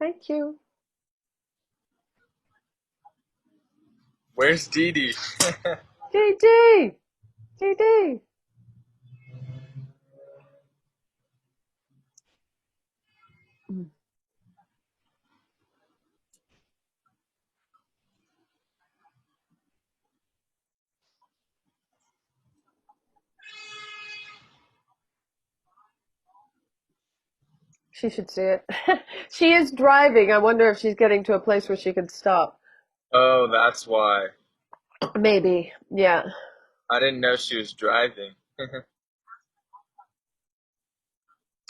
Thank you. Where's Dee Dee? Dee Dee! Dee Dee! She should see it. She is driving. I wonder if she's getting to a place where she can stop. Oh, that's why. Maybe. Yeah. I didn't know she was driving.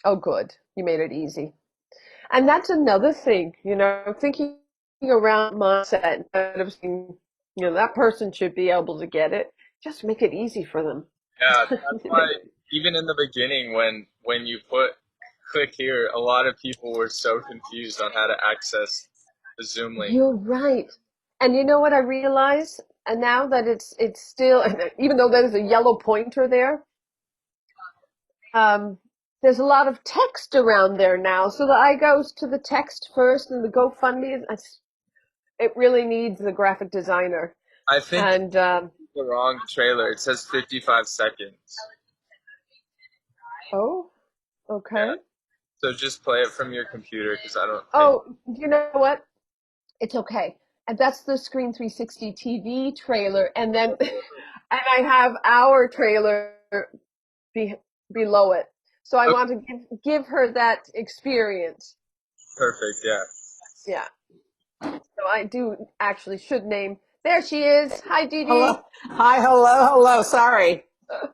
Oh, good. You made it easy. And that's another thing, thinking around mindset instead of saying, that person should be able to get it. Just make it easy for them. Yeah, that's why even in the beginning when you put click here, a lot of people were so confused on how to access the Zoom link. You're right. And you know what I realize? And now that it's still, even though there's a yellow pointer there, um, there's a lot of text around there now. So the I goes to the text first, and the GoFundMe, it really needs the graphic designer. I think And the wrong trailer. It says 55 seconds. oh, Yeah, okay. so just play it from your computer because I don't think. Oh, you know what? It's okay. And that's the Screen 360 TV trailer, and then and I have our trailer be, below it. So I Okay, want to give her that experience. perfect. Yeah. Yeah. So I do actually should name. There she is. Hi, Dee Hello. Dee. Hi, hello, hello. Sorry.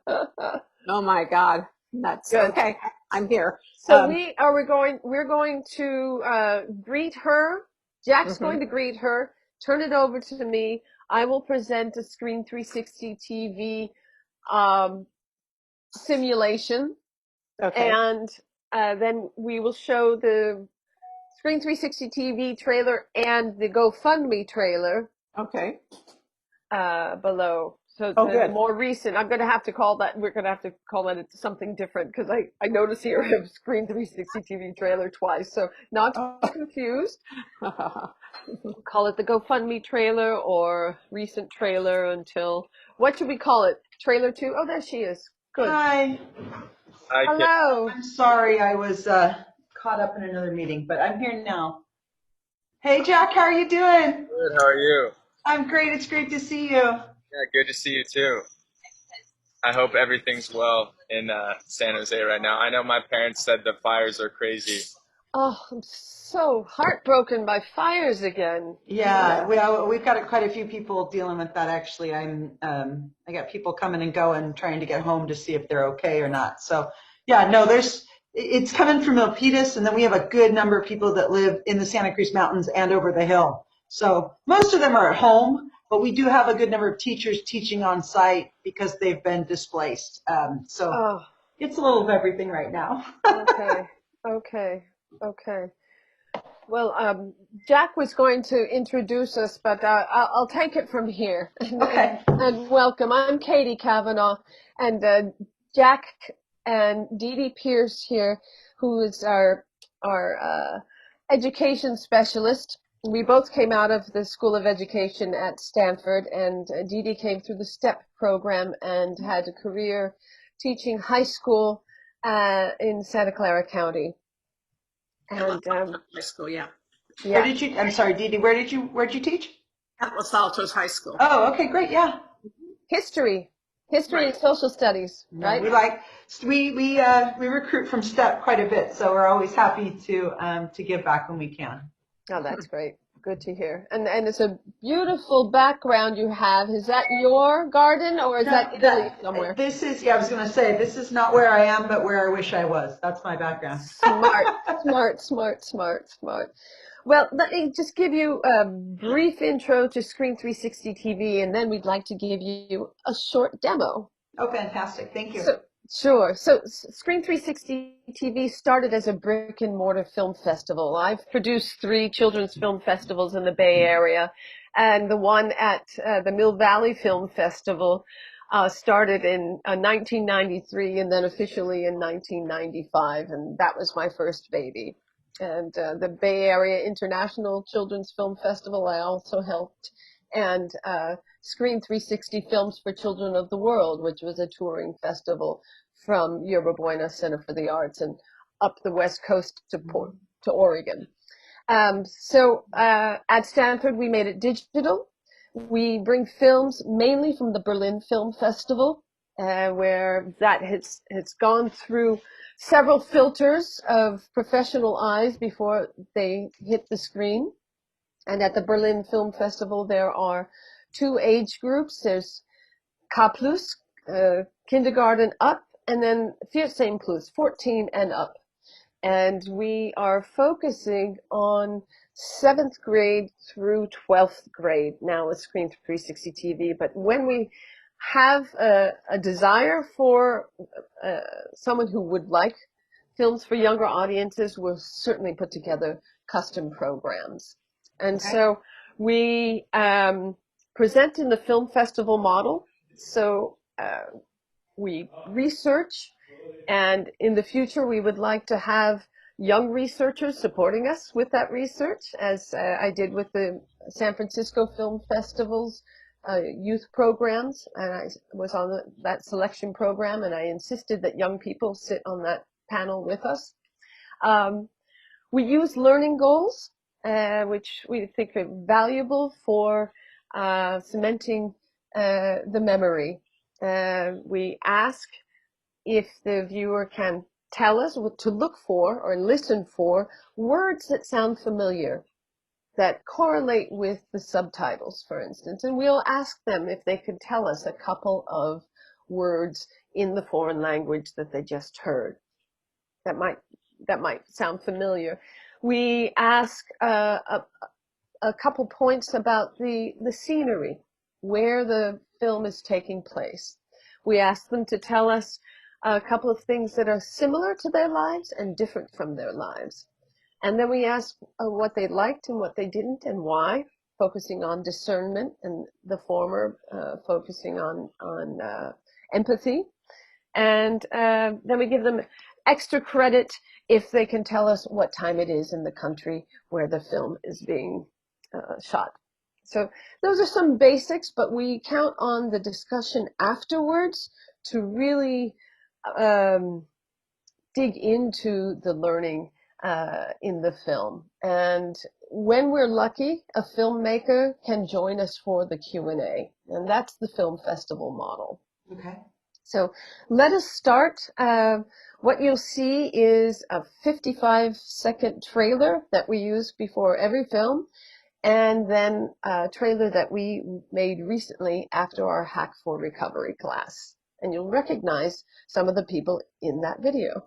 Oh my God. That's Good. okay. I'm here. So we're going to greet her. Jack's Mhm. going to greet her. Turn it over to me. I will present a Screen 360 TV simulation, Okay. and then we will show the Screen 360 TV trailer and the GoFundMe trailer Okay. below. So Oh, the good. more recent, I'm going to have to call that. We're going to have to call that it's something different because I notice here I have Screen 360 TV trailer twice. So not to Oh. be confused. Call it the GoFundMe trailer or recent trailer until what should we call it? Trailer two? Oh, there she is. Good. Hi, I can. Hello. I'm sorry I was caught up in another meeting, but I'm here now. Hey Jack, how are you doing? Good. How are you? I'm great. It's great to see you. Yeah, good to see you too. I hope everything's well in San Jose right now. I know my parents said the fires are crazy. Oh, I'm so heartbroken by fires again. Yeah, we've got quite a few people dealing with that actually. I got people coming and going trying to get home to see if they're okay or not. So yeah, no, it's coming from Milpitas, and then we have a good number of people that live in the Santa Cruz Mountains and over the hill. So most of them are at home, but we do have a good number of teachers teaching on site because they've been displaced. So Oh, it's a little of everything right now. okay. Okay. Okay. Well, Jack was going to introduce us, but I'll take it from here. Okay. And welcome. I'm Katie Kavanaugh, and Jack and Dee Dee Pierce here, who is our education specialist. We both came out of the School of Education at Stanford, and Dee Dee came through the STEP program and had a career teaching high school in Santa Clara County. At Los And Altos High School, yeah. Where yeah. did you, I'm sorry, Dee Dee, where'd you teach? At Los Altos High School. Oh, okay, great. Yeah. History, history Right. and social studies, No, right? we recruit from STEP quite a bit, so we're always happy to give back when we can. Oh, that's great. Good to hear. And it's a beautiful background you have. Is that your garden or is No, that Italy somewhere? this is, yeah, I was going to say, this is not where I am, but where I wish I was. That's my background. Smart, smart, smart, smart, smart. Well, let me just give you a brief intro to Screen 360 TV, and then we'd like to give you a short demo. Oh, fantastic. Thank you. So, sure. So, Screen 360 TV started as a brick and mortar film festival. I've produced three children's film festivals in the Bay Area, and the one at the Mill Valley Film Festival started in 1993 and then officially in 1995, and that was my first baby. and the Bay Area International Children's Film Festival I also helped, and Screen 360 Films for Children of the World, which was a touring festival from Yerba Buena Center for the Arts and up the West Coast to Oregon. So at Stanford, we made it digital. We bring films mainly from the Berlin Film Festival, where that has gone through several filters of professional eyes before they hit the screen. And at the Berlin Film Festival, there are two age groups. There's K+, kindergarten up, and then 14 plus, 14 and up. And we are focusing on 7th grade through 12th grade now with Screen 360 TV. But when we have a desire for someone who would like films for younger audiences, we'll certainly put together custom programs. And so we present in the film festival model. So we research, and in the future we would like to have young researchers supporting us with that research, as I did with the San Francisco Film Festival's youth programs, and I was on that selection program, and I insisted that young people sit on that panel with us. We use learning goals, which we think are valuable for cementing the memory. We ask if the viewer can tell us what to look for or listen for words that sound familiar, that correlate with the subtitles, for instance. And we'll ask them if they could tell us a couple of words in the foreign language that they just heard that might sound familiar. We ask a couple points about the scenery, where the film is taking place. We ask them to tell us a couple of things that are similar to their lives and different from their lives. And then we ask what they liked and what they didn't and why, focusing on discernment, and the former focusing on empathy. And then we give them extra credit if they can tell us what time it is in the country where the film is being shot. So those are some basics, but we count on the discussion afterwards to really dig into the learning in the film. And when we're lucky, a filmmaker can join us for the Q&A, and that's the film festival model. Okay. So let us start. What you'll see is a 55-second trailer that we use before every film, and then a trailer that we made recently after our Hack for Recovery class. And you'll recognize some of the people in that video.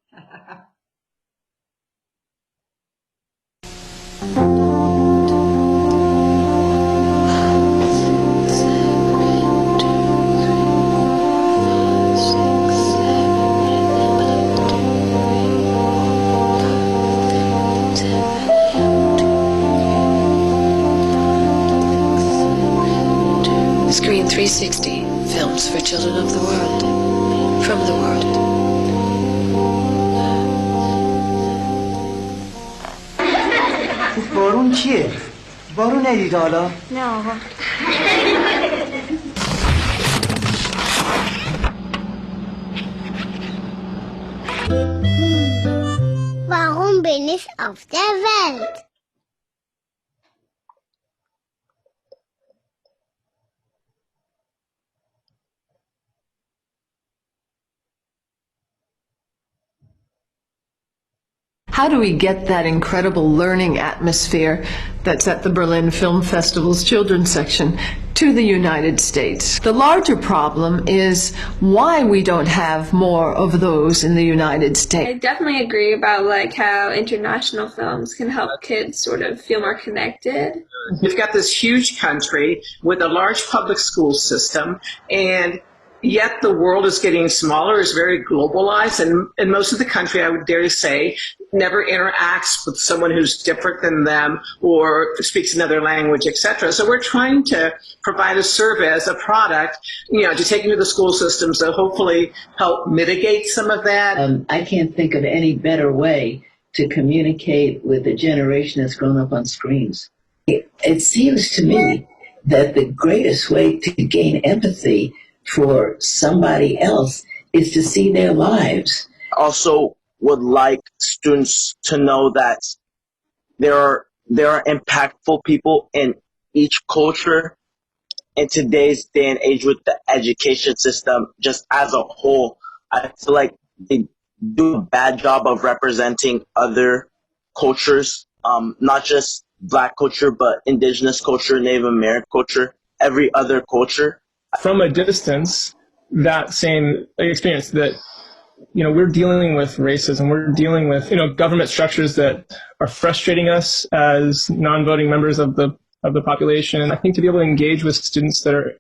Screen 360, films for children of the world, from the world. بارون چیه؟ بارون ندید حالا؟ نه آقا. Warum bin ich auf der Welt? How do we get that incredible learning atmosphere that's at the Berlin Film Festival's children's section to the United States? The larger problem is why we don't have more of those in the United I States. definitely agree about like how international films can help kids sort of feel more connected. We've got this huge country with a large public school system, and yet the world is getting smaller, is very globalized, and most of the country, I would dare to say, never interacts with someone who's different than them or speaks another language, etc. So we're trying to provide a service, a product, to take into the school systems to hopefully help mitigate some of that. I can't think of any better way to communicate with a generation that's grown up on screens. It seems to me that the greatest way to gain empathy for somebody else is to see their lives. Also would like students to know that there are impactful people in each culture in today's day and age with the education system just as a whole. I feel like they do a bad job of representing other cultures, not just Black culture, but indigenous culture, Native American culture, every other culture. From a distance, that same experience that, we're dealing with racism, we're dealing with, government structures that are frustrating us as non-voting members of the population. I think to be able to engage with students that are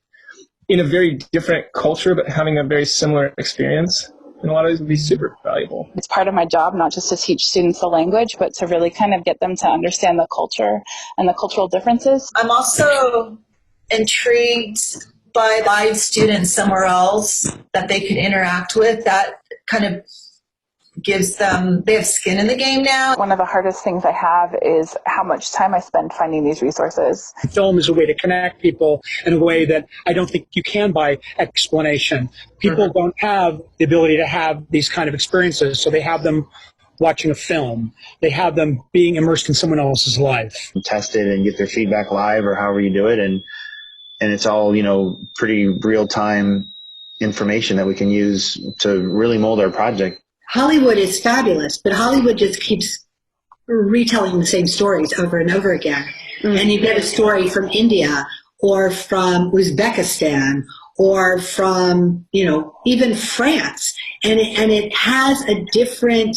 in a very different culture but having a very similar experience in a lot of ways would be super valuable. It's part of my job not just to teach students the language, but to really kind of get them to understand the culture and the cultural differences. I'm also intrigued by students somewhere else that they could interact with. That kind of gives them, they have skin in the game now. One of the hardest things I have is how much time I spend finding these resources. Film is a way to connect people in a way that I don't think you can by explanation. People don't have the ability to have these kind of experiences, so they have them watching a film. They have them being immersed in someone else's life. Test it and get their feedback live or however you do it, and it's all, pretty real-time information that we can use to really mold our project. Hollywood is fabulous, but Hollywood just keeps retelling the same stories over and over again. And you get a story from India or from Uzbekistan or from, even France. And it has a different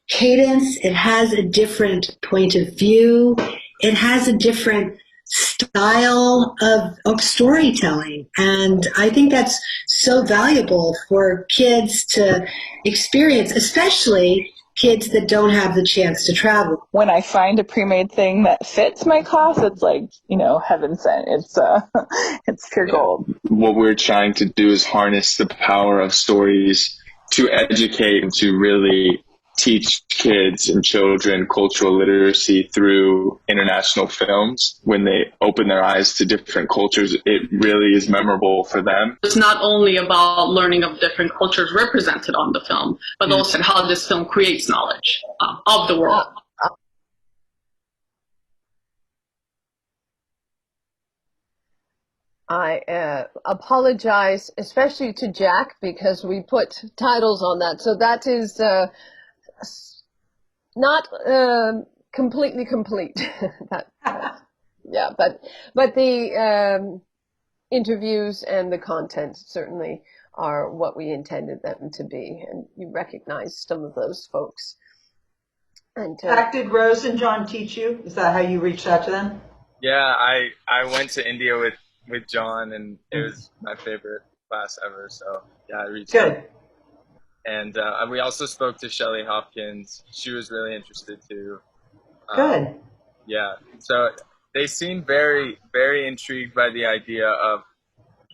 cadence. It has a different point of view. It has a different style of storytelling. And I think that's so valuable for kids to experience, especially kids that don't have the chance to travel. When I find a pre-made thing that fits my class, it's like, heaven sent. It's pure gold. What we're trying to do is harness the power of stories to educate and to really teach kids and children cultural literacy through international films. When they open their eyes to different cultures, it really is memorable for them. It's not only about learning of different cultures represented on the film, but also how this film creates knowledge of the world. I apologize, especially to Jack, because we put titles on that. So that is not completely complete. Yeah, but the interviews and the content certainly are what we intended them to be, and you recognize some of those folks. And Jack, did Rose and John teach you? Is that how you reached out to them? Yeah, I went to India with John, and it was my favorite class ever. So yeah, I reached out. And we also spoke to Shelley Hopkins. She was really interested too. Good. Yeah. So they seem very, very intrigued by the idea of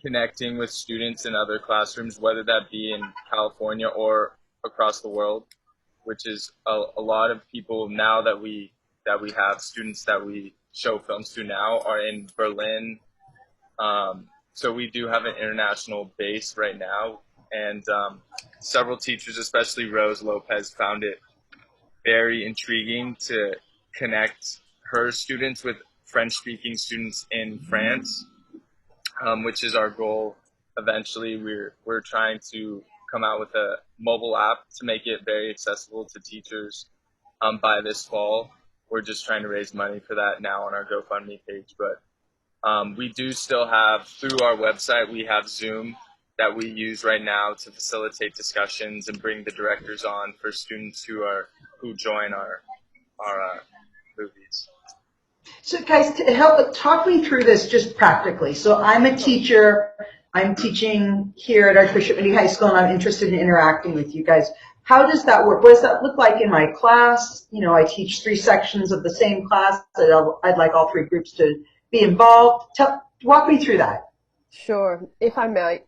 connecting with students in other classrooms, whether that be in California or across the world, which is a lot of people now that we have students that we show films to now are in Berlin. So we do have an international base right now. And several teachers, especially Rose Lopez, found it very intriguing to connect her students with French-speaking students in France, which is our goal. Eventually, we're trying to come out with a mobile app to make it very accessible to teachers by this fall. We're just trying to raise money for that now on our GoFundMe page. But we do still have, through our website, we have Zoom that we use right now to facilitate discussions and bring the directors on for students who join our movies. So guys, talk me through this just practically. So I'm a teacher. I'm teaching here at Archbishop Moody High School, and I'm interested in interacting with you guys. How does that work? What does that look like in my class? I teach 3 sections of the same class. I'd like all 3 groups to be involved. Walk me through that. Sure, if I might.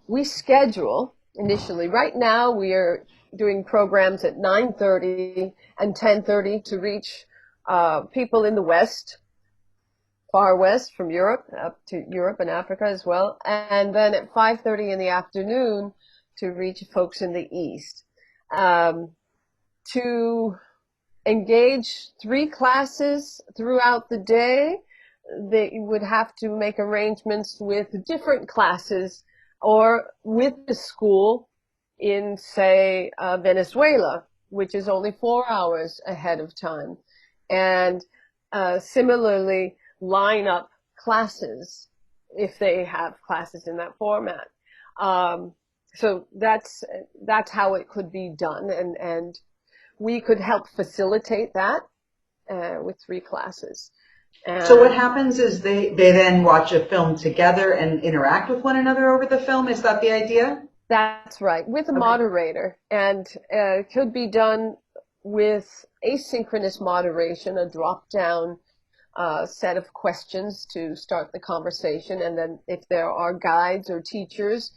We schedule initially. Right now, we are doing programs at 9:30 and 10:30 to reach people in the West, far west from Europe, up to Europe and Africa as well. And then at 5:30 in the afternoon to reach folks in the East. To engage 3 classes throughout the day, they would have to make arrangements with different classes or with the school in, say, Venezuela, which is only 4 hours ahead of time. And similarly, line up classes if they have classes in that format. So that's how it could be done, and we could help facilitate that with 3 classes. So what happens is they then watch a film together and interact with one another over the film. Is that the idea? That's right, with a moderator, and it could be done with asynchronous moderation, a drop-down set of questions to start the conversation, and then if there are guides or teachers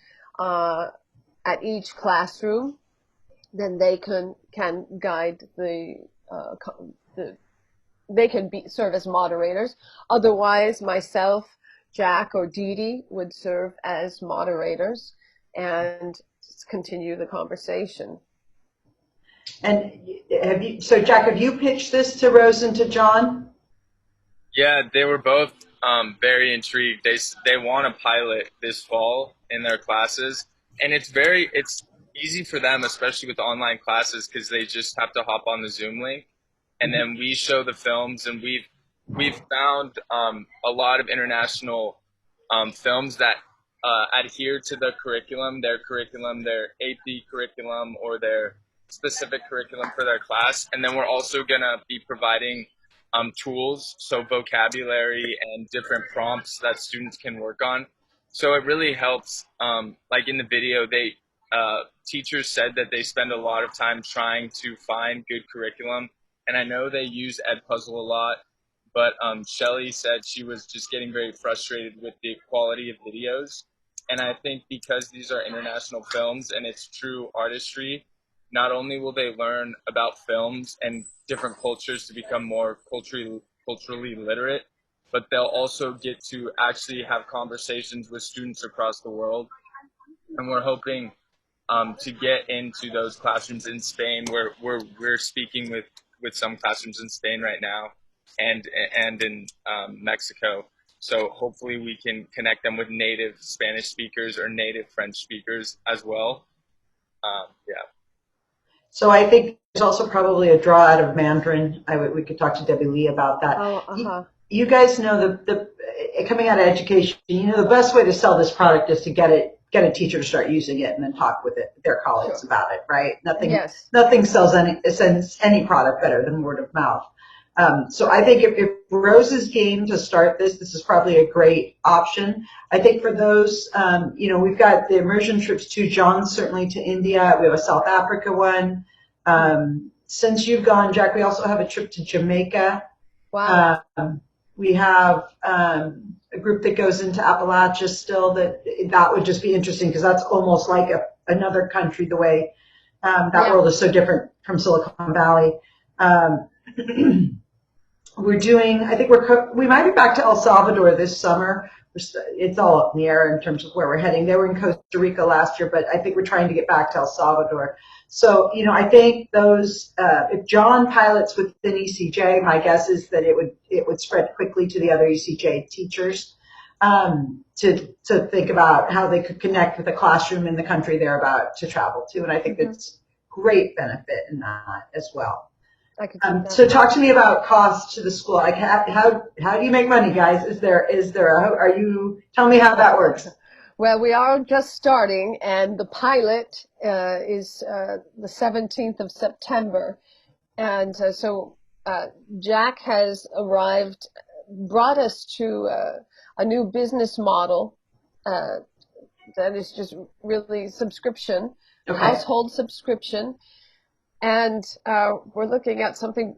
at each classroom, then they can guide they can serve as moderators. Otherwise, myself, Jack, or Dee Dee would serve as moderators and continue the conversation. And so Jack, have you pitched this to Rose and to John? Yeah, they were both very intrigued. They want to pilot this fall in their classes, and it's easy for them, especially with online classes, because they just have to hop on the Zoom link, and then we show the films. And we've found a lot of international films that adhere to their curriculum, their AP curriculum, or their specific curriculum for their class. And then we're also gonna be providing tools, so vocabulary and different prompts that students can work on. So it really helps. Like in the video, teachers said that they spend a lot of time trying to find good curriculum, and I know they use Edpuzzle a lot, but Shelly said she was just getting very frustrated with the quality of videos. And I think because these are international films and it's true artistry, not only will they learn about films and different cultures to become more culturally literate, but they'll also get to actually have conversations with students across the world. And we're hoping to get into those classrooms in Spain, where we're speaking with some classrooms in Spain right now, and in Mexico. So hopefully we can connect them with native Spanish speakers or native French speakers as well. Yeah. So I think there's also probably a draw out of Mandarin. We could talk to Debbie Lee about that. You guys know the coming out of education, the best way to sell this product is to get a teacher to start using it and then talk with their colleagues about it, right? Nothing sells any product better than word of mouth. So I think if Rose is game to start this is probably a great option. I think for those, we've got the immersion trips to John, certainly to India. We have a South Africa one. Since you've gone, Jack, we also have a trip to Jamaica. Wow. We have a group that goes into Appalachia still. That would just be interesting because that's almost like another country, the way that world is so different from Silicon Valley. We're doing, I think we might be back to El Salvador this summer. It's all up in the air in terms of where we're heading. They were in Costa Rica last year, but I think we're trying to get back to El Salvador. So, I think those, if John pilots within ECJ, my guess is that it would spread quickly to the other ECJ teachers to think about how they could connect with a classroom in the country they're about to travel to. And I think that's great benefit in that as well. So talk to me about cost to the school. Like how do you make money, guys? Tell me how that works. Well, we are just starting, and the pilot is the 17th of September. And so Jack has brought us to a new business model that is just really subscription, household subscription. And we're looking at something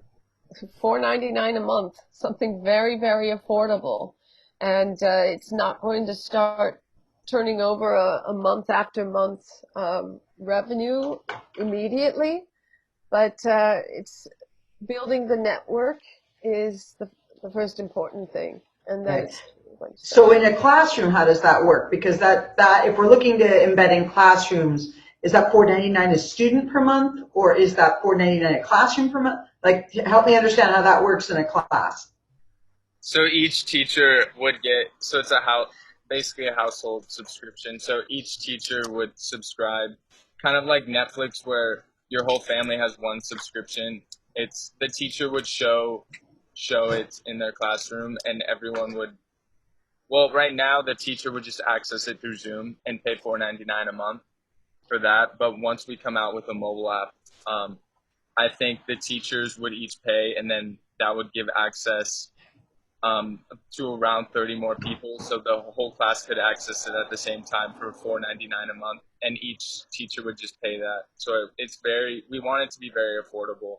$4.99 a month, something very, very affordable. And it's not going to start turning over a month after month revenue immediately, but it's building the network is the first important thing, and then Right. it's going to So start. in a classroom, how does that work? Because that if we're looking to embed in classrooms, is that $4.99 a student per month, or is that $4.99 a classroom per month? Like, help me understand how that works in a class. So each teacher would get, so it's basically a household subscription. So each teacher would subscribe, kind of like Netflix, where your whole family has one subscription. It's the teacher would show it in their classroom, and everyone would. Well, right now the teacher would just access it through Zoom and pay $4.99 a month for that. But once we come out with a mobile app, I think the teachers would each pay, and then that would give access to around 30 more people, so the whole class could access it at the same time for $4.99 a month, and each teacher would just pay that. So we want it to be very affordable.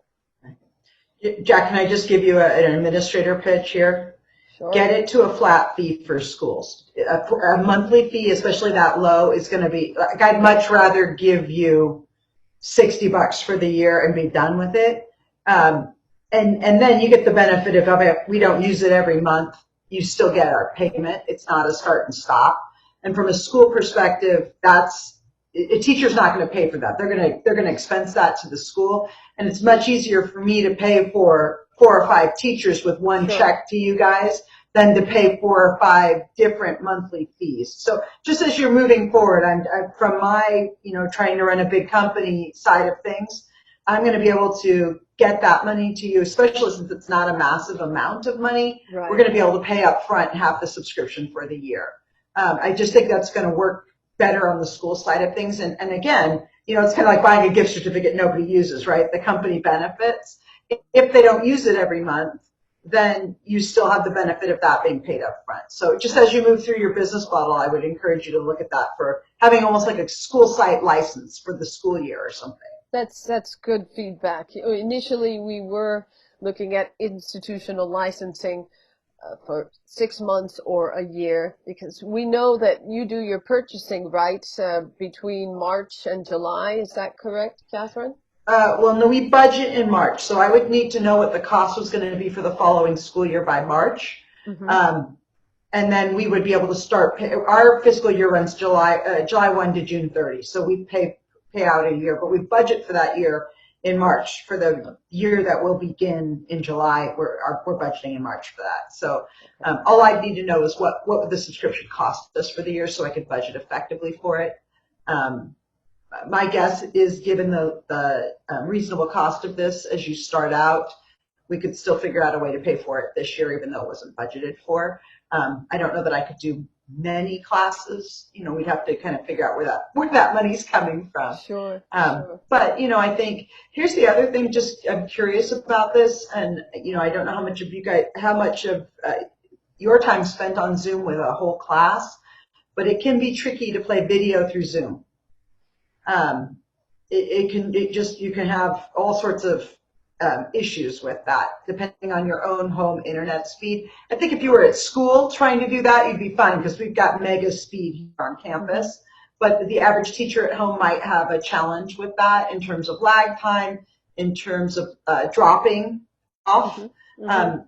Jack, can I just give you an administrator pitch here? Sure. Get it to a flat fee for schools. A monthly fee, especially that low, is going to be, like, I'd much rather give you $60 for the year and be done with it. And then you get the benefit of it. We don't use it every month. You still get our payment. It's not a start and stop. And from a school perspective, a teacher's not going to pay for that. They're going to expense that to the school. And it's much easier for me to pay for 4 or 5 teachers with one check to you guys than to pay 4 or 5 different monthly fees. So just as you're moving forward, I'm from my, trying to run a big company side of things, I'm going to be able to get that money to you, especially since it's not a massive amount of money. Right. We're going to be able to pay up front and have the subscription for the year. I just think that's going to work better on the school side of things. And again, it's kind of like buying a gift certificate nobody uses, right? The company benefits. If they don't use it every month, then you still have the benefit of that being paid up front. So just as you move through your business model, I would encourage you to look at that for having almost like a school site license for the school year or something. That's good feedback. Initially, we were looking at institutional licensing for 6 months or a year, because we know that you do your purchasing, right, between March and July. Is that correct, Catherine? Well, no, we budget in March, so I would need to know what the cost was going to be for the following school year by March. Mm-hmm. And then we would be able to start our fiscal year runs July 1 to June 30. So we pay out a year, but we budget for that year in March. For the year that will begin in July, we're budgeting in March for that. So all I need to know is what would the subscription cost us for the year, so I could budget effectively for it. My guess is, given the reasonable cost of this as you start out, we could still figure out a way to pay for it this year, even though it wasn't budgeted for. I don't know that I could do many classes. We'd have to kind of figure out where that money's coming from. Sure. But I think here's the other thing. Just I'm curious about this, and I don't know how much of your time spent on Zoom with a whole class, but it can be tricky to play video through Zoom. You can have all sorts of issues with that, depending on your own home internet speed. I think if you were at school trying to do that, you'd be fine, because we've got mega speed here on campus. But the average teacher at home might have a challenge with that in terms of lag time, in terms of dropping off.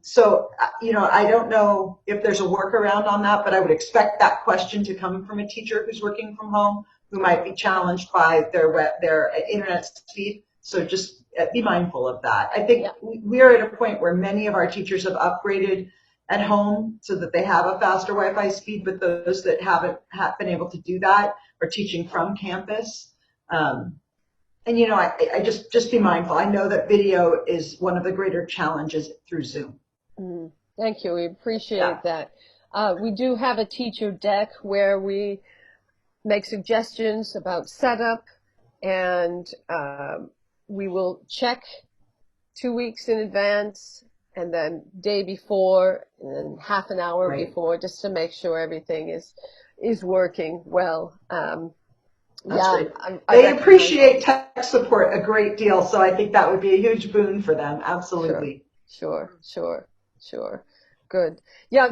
So, I don't know if there's a workaround on that, but I would expect that question to come from a teacher who's working from home, who might be challenged by their internet speed. So just be mindful of that. I think we are at a point where many of our teachers have upgraded at home so that they have a faster Wi-Fi speed, but those that haven't been able to do that are teaching from campus. And I just be mindful. I know that video is one of the greater challenges through Zoom. Thank you. We appreciate that. We do have a teacher deck where we make suggestions about setup, and we will check 2 weeks in advance, and then day before, and then half an hour before, just to make sure everything is working well. That's great. They appreciate tech support a great deal, so I think that would be a huge boon for them. Absolutely. Sure. Good. Yeah,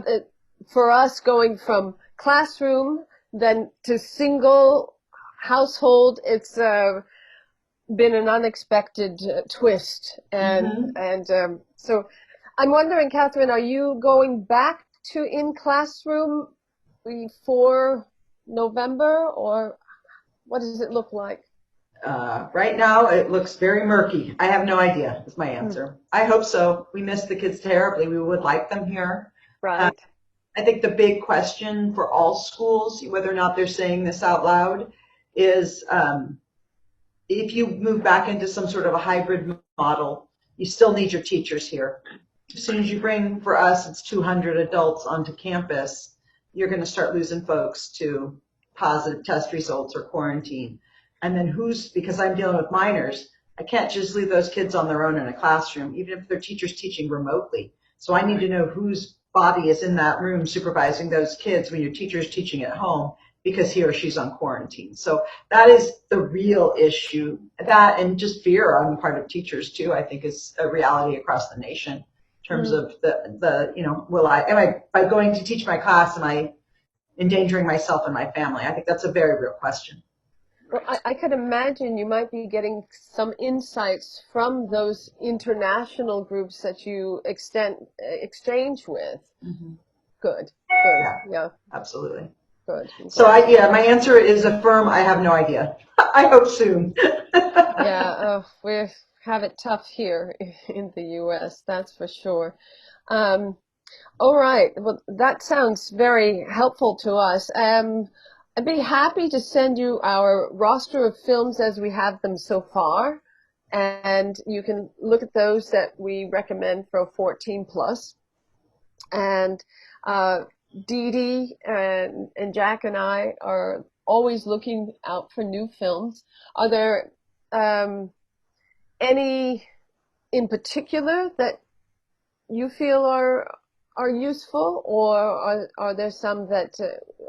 for us, going from classroom then to single household, it's been an unexpected twist. So I'm wondering, Catherine, are you going back to in classroom before November, or what does it look like? Right now, it looks very murky. I have no idea, is my answer. I hope so. We miss the kids terribly. We would like them here. Right. I think the big question for all schools, whether or not they're saying this out loud, is if you move back into some sort of a hybrid model, you still need your teachers here. As soon as you bring, for us, it's 200 adults onto campus, you're going to start losing folks to positive test results or quarantine. And then because I'm dealing with minors, I can't just leave those kids on their own in a classroom, even if their teacher's teaching remotely. So I need to know whose body is in that room supervising those kids when your teacher is teaching at home because he or she's on quarantine. So that is the real issue. That and just fear on the part of teachers too, I think is a reality across the nation in terms of by going to teach my class, am I endangering myself and my family? I think that's a very real question. Well, I could imagine you might be getting some insights from those international groups that you exchange with. Mm-hmm. Good. Yeah. Absolutely. Good. So my answer is a firm, I have no idea. I hope soon. Yeah, we have it tough here in the U.S., that's for sure. All right. Well, that sounds very helpful to us. I'd be happy to send you our roster of films as we have them so far, and you can look at those that we recommend for 14 plus. And Dee Dee and Jack and I are always looking out for new films. Are there any in particular that you feel are useful, or are there some that,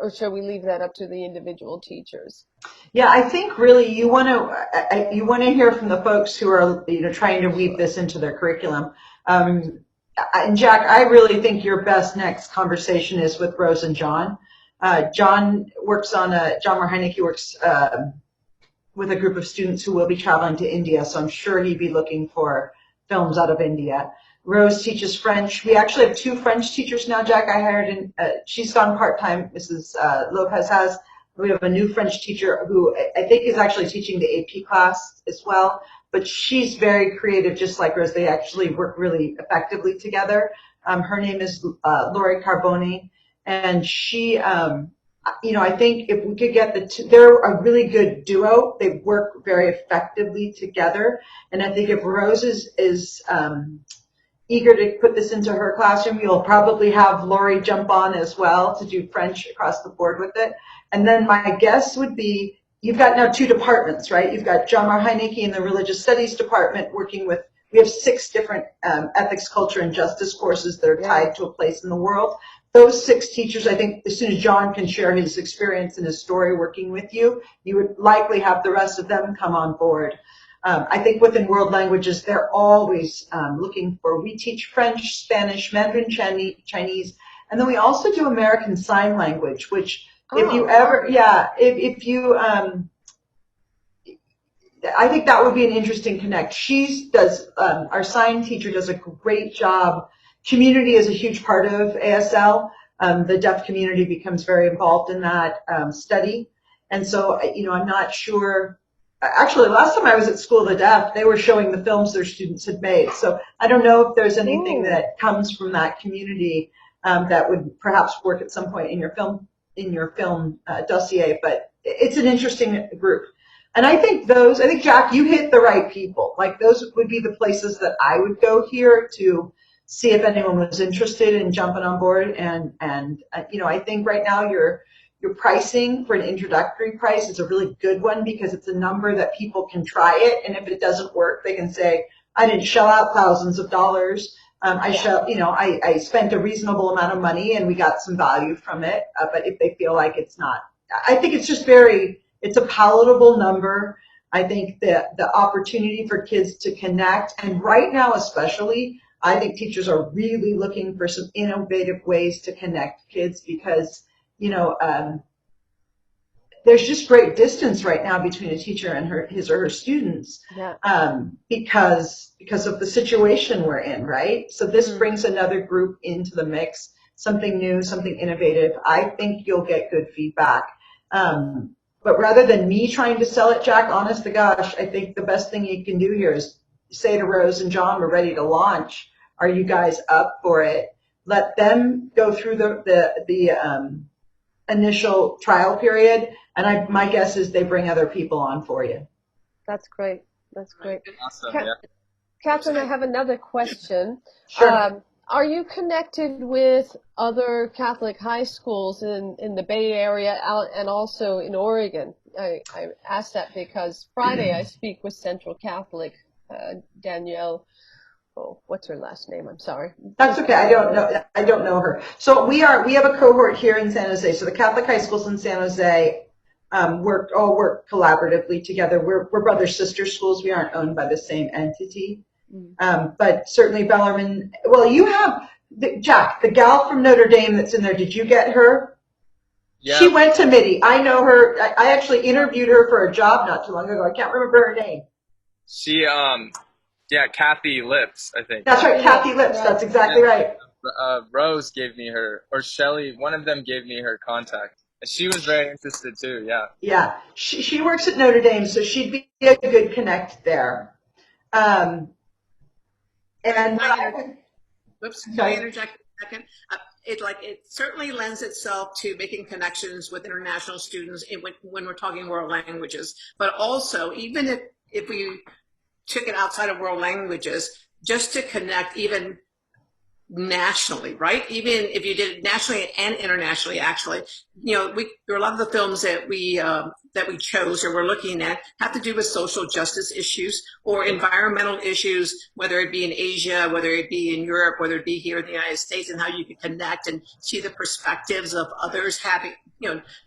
or shall we leave that up to the individual teachers? Yeah, I think really you want to hear from the folks who are trying to weave this into their curriculum. And Jack, I really think your best next conversation is with Rose and John. John Marheineke works with a group of students who will be traveling to India, so I'm sure he'd be looking for films out of India. Rose teaches French. We actually have 2 French teachers now, Jack. I hired, she's gone part-time, Mrs. Lopez has. We have a new French teacher who I think is actually teaching the AP class as well, but she's very creative, just like Rose. They actually work really effectively together. Her name is Lori Carboni, and she, I think if we could get they're a really good duo. They work very effectively together, and I think if Rose is eager to put this into her classroom, you'll probably have Lori jump on as well to do French across the board with it. And then my guess would be, you've got now 2 departments, right? You've got John Marheineke in the Religious Studies department working with, we have 6 different ethics, culture, and justice courses that are tied to a place in the world. Those 6 teachers, I think as soon as John can share his experience and his story working with you, you would likely have the rest of them come on board. I think within world languages, they're always looking for, we teach French, Spanish, Mandarin Chinese, and then we also do American Sign Language, which if you ever, if you, I think that would be an interesting connect. Our sign teacher does a great job. Community is a huge part of ASL. The deaf community becomes very involved in that study. And so, I'm not sure. Actually, last time I was at School of the Deaf, they were showing the films their students had made. So I don't know if there's anything that comes from that community that would perhaps work at some point in your film dossier. But it's an interesting group. And I think Jack, you hit the right people. Like those would be the places that I would go here to see if anyone was interested in jumping on board. And I think right now your pricing for an introductory price is a really good one because it's a number that people can try it, and if it doesn't work, they can say, I didn't shell out thousands of dollars. I spent a reasonable amount of money and we got some value from it. But if they feel like it's not, I think it's just it's a palatable number. I think that the opportunity for kids to connect, and right now especially, I think teachers are really looking for some innovative ways to connect kids because there's just great distance right now between a teacher and his or her students, Yeah. Because of the situation we're in, right? So this brings another group into the mix, something new, something innovative. I think you'll get good feedback. But rather than me trying to sell it, Jack, honest to gosh, I think the best thing you can do here is say to Rose and John, we're ready to launch. Are you guys up for it? Let them go through the initial trial period, and my guess is they bring other people on for you. That's great. That's great. Awesome. Yeah. Catherine, I have another question. Sure. Are you connected with other Catholic high schools in the Bay Area and also in Oregon? I asked that because Friday I speak with Central Catholic, Danielle. Oh, what's her last name? I'm sorry. That's okay. I don't know her. So we have a cohort here in San Jose. So the Catholic high schools in San Jose work collaboratively together. We're brother sister schools. We aren't owned by the same entity. But certainly Bellarmine. Well, you have Jack, the gal from Notre Dame that's in there. Did you get her? Yeah. She went to MIDI. I know her. I actually interviewed her for a job not too long ago. I can't remember her name. She yeah, Kathy Lips, I think. That's right, Kathy Lips. That's exactly right. Rose gave me her, or Shelly, one of them gave me her contact. And she was very interested too, yeah. Yeah, she works at Notre Dame, so she'd be a good connect there. And Oops, can I interject a second? It certainly lends itself to making connections with international students when we're talking world languages. But also, even if we took it outside of world languages, just to connect even nationally, right? Even if you did it nationally and internationally, actually, there are a lot of the films that we chose or we're looking at have to do with social justice issues or environmental issues, whether it be in Asia, whether it be in Europe, whether it be here in the United States, and how you can connect and see the perspectives of others having,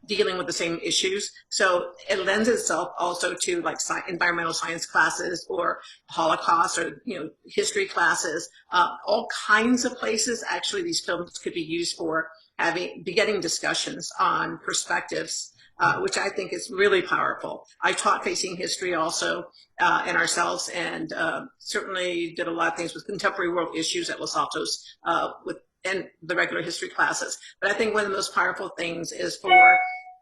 dealing with the same issues. So it lends itself also to like environmental science classes or Holocaust or, history classes, all kinds of places. Actually, these films could be used for beginning discussions on perspectives, which I think is really powerful. I taught facing history also in ourselves, and certainly did a lot of things with contemporary world issues at Los Altos and the regular history classes. But I think one of the most powerful things is for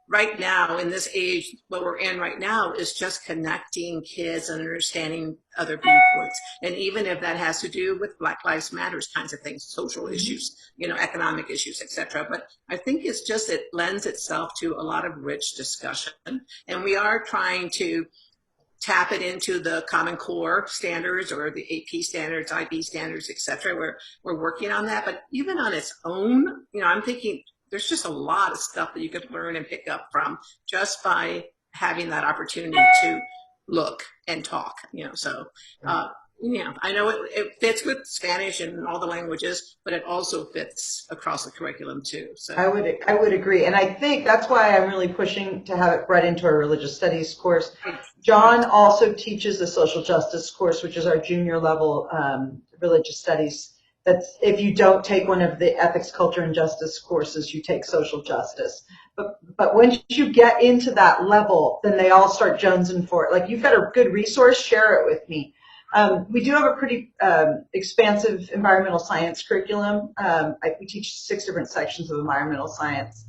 right now, in this age, what we're in right now is just connecting kids and understanding other viewpoints. And even if that has to do with Black Lives Matters kinds of things, social issues, economic issues, etc. But I think it lends itself to a lot of rich discussion. And we are trying to tap it into the Common Core standards or the AP standards, IB standards, etc. We're working on that. But even on its own, I'm thinking there's just a lot of stuff that you could learn and pick up from just by having that opportunity to look and talk. So I know it fits with Spanish and all the languages, but it also fits across the curriculum too. So I would agree, and I think that's why I'm really pushing to have it brought into our religious studies course. John also teaches the social justice course, which is our junior level religious studies. That's if you don't take one of the ethics, culture, and justice courses, you take social justice. But once you get into that level, then they all start jonesing for it. Like, you've got a good resource, share it with me. We do have a pretty expansive environmental science curriculum. We teach 6 different sections of environmental science.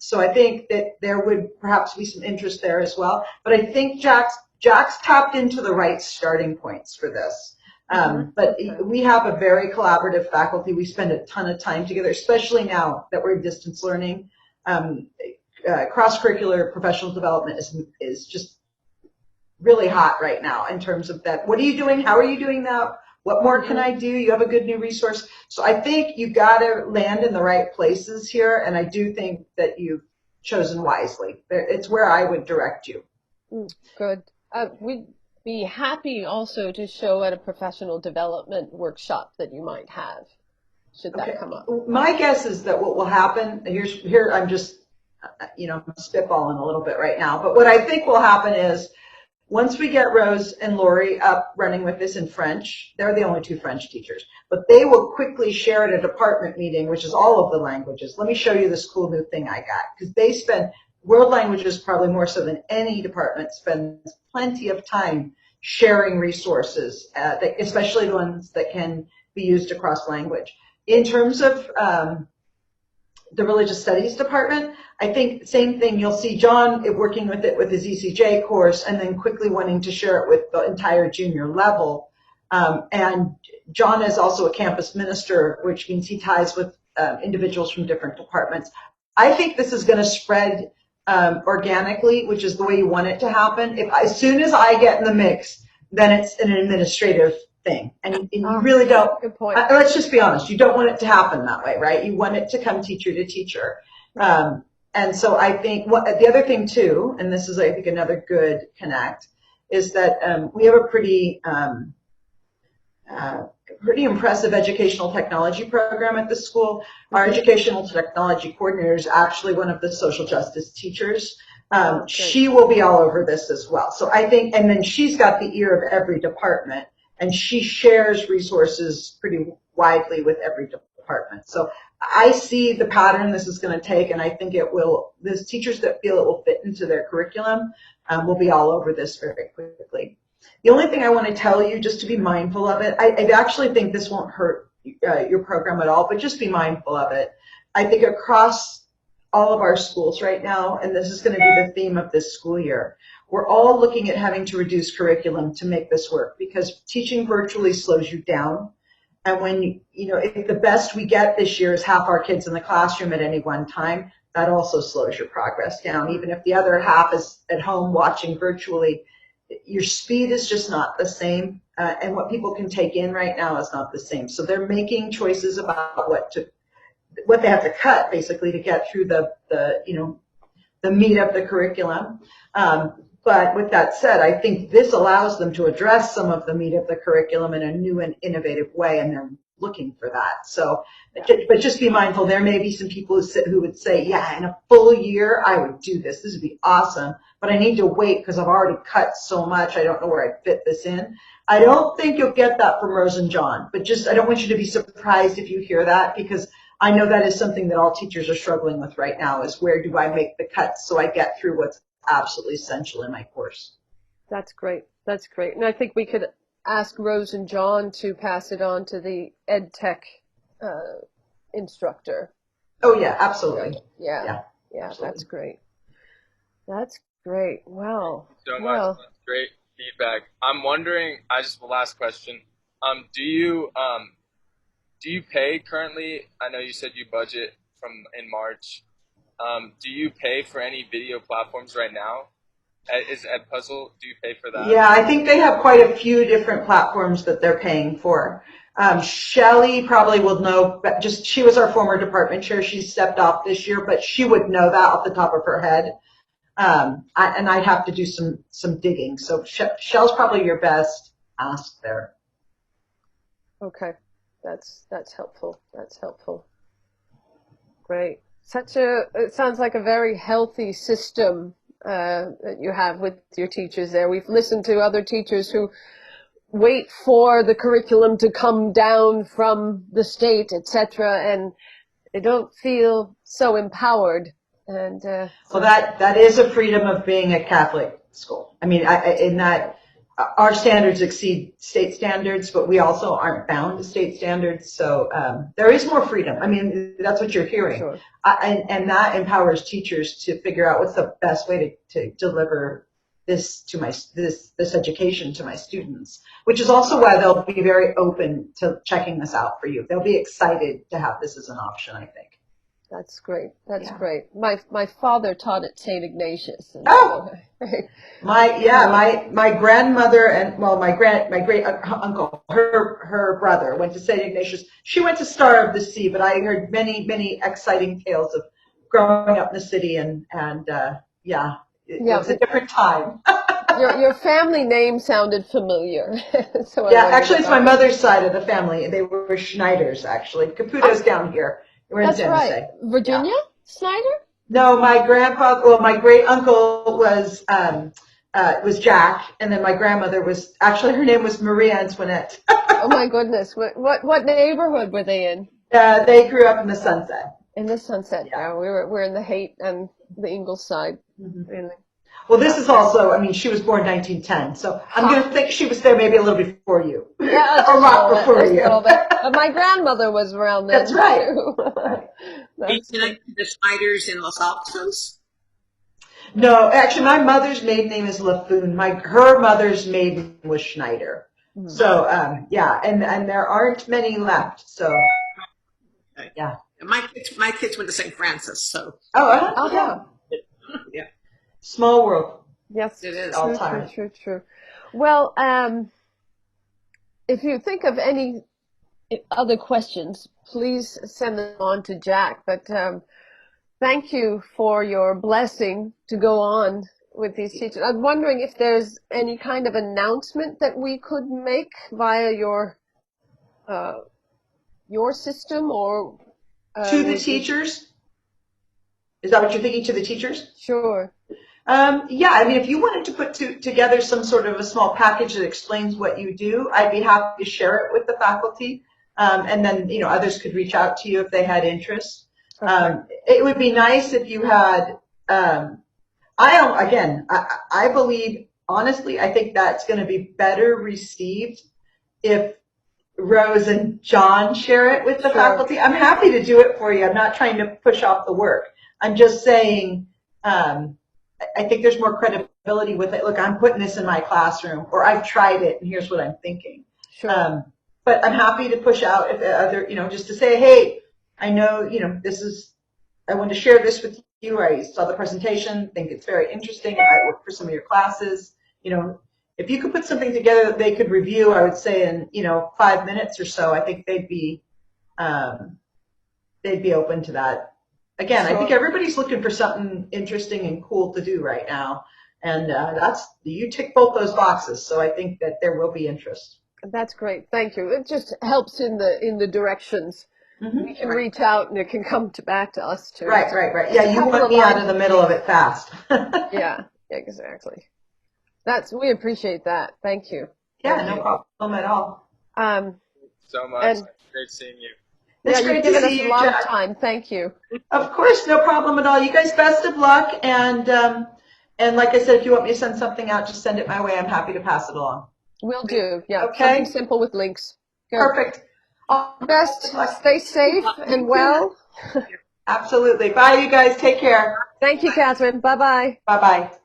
So I think that there would perhaps be some interest there as well. But I think Jack's tapped into the right starting points for this. But we have a very collaborative faculty. We spend a ton of time together, especially now that we're in distance learning. Cross-curricular professional development is just really hot right now in terms of that. What are you doing? How are you doing that? What more can I do? You have a good new resource. So I think you got to land in the right places here, and I do think that you've chosen wisely. It's where I would direct you. Good. We'd be happy also to show at a professional development workshop that you might have, should that come up. My guess is that what will happen, here I'm just, spitballing a little bit right now, but what I think will happen is once we get Rose and Lori up running with this in French, they're the only 2 French teachers, but they will quickly share at a department meeting, which is all of the languages. Let me show you this cool new thing I got, because world languages, probably more so than any department, spends plenty of time sharing resources, especially the ones that can be used across language. In terms of the religious studies department, I think same thing. You'll see John working with it with his ECJ course, and then quickly wanting to share it with the entire junior level. And John is also a campus minister, which means he ties with individuals from different departments. I think this is going to spread organically, which is the way you want it to happen. As soon as I get in the mix, then it's an administrative thing, and you really don't. Good point. Let's just be honest. You don't want it to happen that way, right? You want it to come teacher to teacher. And so I think the other thing too, and this is I think another good connect, is that we have a pretty impressive educational technology program at the school. Our educational technology coordinator is actually one of the social justice teachers. She will be all over this as well. So I think, and then she's got the ear of every department, and she shares resources pretty widely with every department. So I see the pattern this is going to take, and I think it will, the teachers that feel it will fit into their curriculum will be all over this very quickly. The only thing I want to tell you, just to be mindful of it, I actually think this won't hurt your program at all, but just be mindful of it. I think across all of our schools right now, and this is going to be the theme of this school year, we're all looking at having to reduce curriculum to make this work, because teaching virtually slows you down. And when, if the best we get this year is half our kids in the classroom at any one time, that also slows your progress down. Even if the other half is at home watching virtually, your speed is just not the same. And what people can take in right now is not the same. So they're making choices about what they have to cut, basically, to get through the meat of the curriculum. But with that said, I think this allows them to address some of the meat of the curriculum in a new and innovative way, and they're looking for that. So, but just be mindful. There may be some people who would say, yeah, in a full year, I would do this. This would be awesome. But I need to wait because I've already cut so much. I don't know where I'd fit this in. I don't think you'll get that from Rose and John. But I don't want you to be surprised if you hear that, because I know that is something that all teachers are struggling with right now, is where do I make the cuts so I get through what's absolutely essential in my course. That's great. That's great. And I think we could ask Rose and John to pass it on to the ed tech instructor. Oh yeah, absolutely. Yeah, absolutely. That's great. That's great. Wow. So much. That's great feedback. I'm wondering, the last question. Do you pay currently? I know you said you budget in March. Do you pay for any video platforms right now? Is Edpuzzle, do you pay for that? Yeah, I think they have quite a few different platforms that they're paying for. Shelley probably will know, but she was our former department chair. She stepped off this year, but she would know that off the top of her head. And I'd have to do some digging. So Shell's probably your best ask there. Okay, that's helpful. That's helpful. Great. It sounds like a very healthy system that you have with your teachers there. We've listened to other teachers who wait for the curriculum to come down from the state, etc., and they don't feel so empowered. And well, that is a freedom of being a Catholic school. I mean, in that our standards exceed state standards, but we also aren't bound to state standards. So there is more freedom. I mean, that's what you're hearing. Sure. And that empowers teachers to figure out what's the best way to deliver this to this education to my students, which is also why they'll be very open to checking this out for you. They'll be excited to have this as an option, I think. That's great. That's great. My father taught at St. Ignatius. My grandmother and my great uncle, her brother went to St. Ignatius. She went to Star of the Sea, but I heard many exciting tales of growing up in the city, and it's a different time. Your family name sounded familiar. So actually, it's my mother's side of the family. They were Schneiders, actually. Caputo's down here. We're That's in right. Virginia Snyder? No, my my great uncle was Jack, and then my grandmother her name was Marie Antoinette. Oh my goodness! What neighborhood were they in? They grew up in the Sunset. In the Sunset, yeah. We're in the Haight and the Ingalls side, really. Well, this is also, I mean, she was born 1910, so I'm going to think she was there maybe a little before you. Yeah, a lot before you. A little bit. But my grandmother was around then. That's right. Too. That's connected to the Snyders in Los Altos? No, actually, my mother's maiden name is Laffoon. Her mother's maiden was Schneider. Mm-hmm. So, yeah, and there aren't many left. So, yeah. My kids went to St. Francis, so. Yeah. Yeah. Small world. Yes, it is. All time. True. Well, if you think of any other questions, please send them on to Jack. But thank you for your blessing to go on with these teachers. I'm wondering if there's any kind of announcement that we could make via your system or to the teachers. Is that what you're thinking? To the teachers? Sure. Yeah, I mean, if you wanted to put together some sort of a small package that explains what you do, I'd be happy to share it with the faculty. And then, others could reach out to you if they had interest. Okay. It would be nice if you had, I believe, honestly, I think that's going to be better received if Rose and John share it with the faculty. I'm happy to do it for you. I'm not trying to push off the work. I'm just saying, I think there's more credibility with it. Look, I'm putting this in my classroom, or I've tried it, and here's what I'm thinking. Sure. But I'm happy to push out if other, just to say, hey, I know, I want to share this with you. I saw the presentation, think it's very interesting. It might work for some of your classes. If you could put something together that they could review, I would say in, 5 minutes or so, I think they'd be open to that. Again, I think everybody's looking for something interesting and cool to do right now, and you tick both those boxes. So I think that there will be interest. That's great. Thank you. It just helps in the directions. Mm-hmm. We can reach out and it can come back to us too. Right. Yeah, you want me out of the middle of it fast. Yeah, exactly. We appreciate that. Thank you. Yeah, no problem at all. So much. Great seeing you. It's great to see you, Jack. Time. Thank you. Of course, no problem at all. You guys, best of luck. And like I said, if you want me to send something out, just send it my way. I'm happy to pass it along. Will do. Yeah. Okay. Something simple with links. Good. Perfect. All the best. Stay safe and well. Absolutely. Bye, you guys. Take care. Thank you, Catherine. Bye-bye. Bye-bye.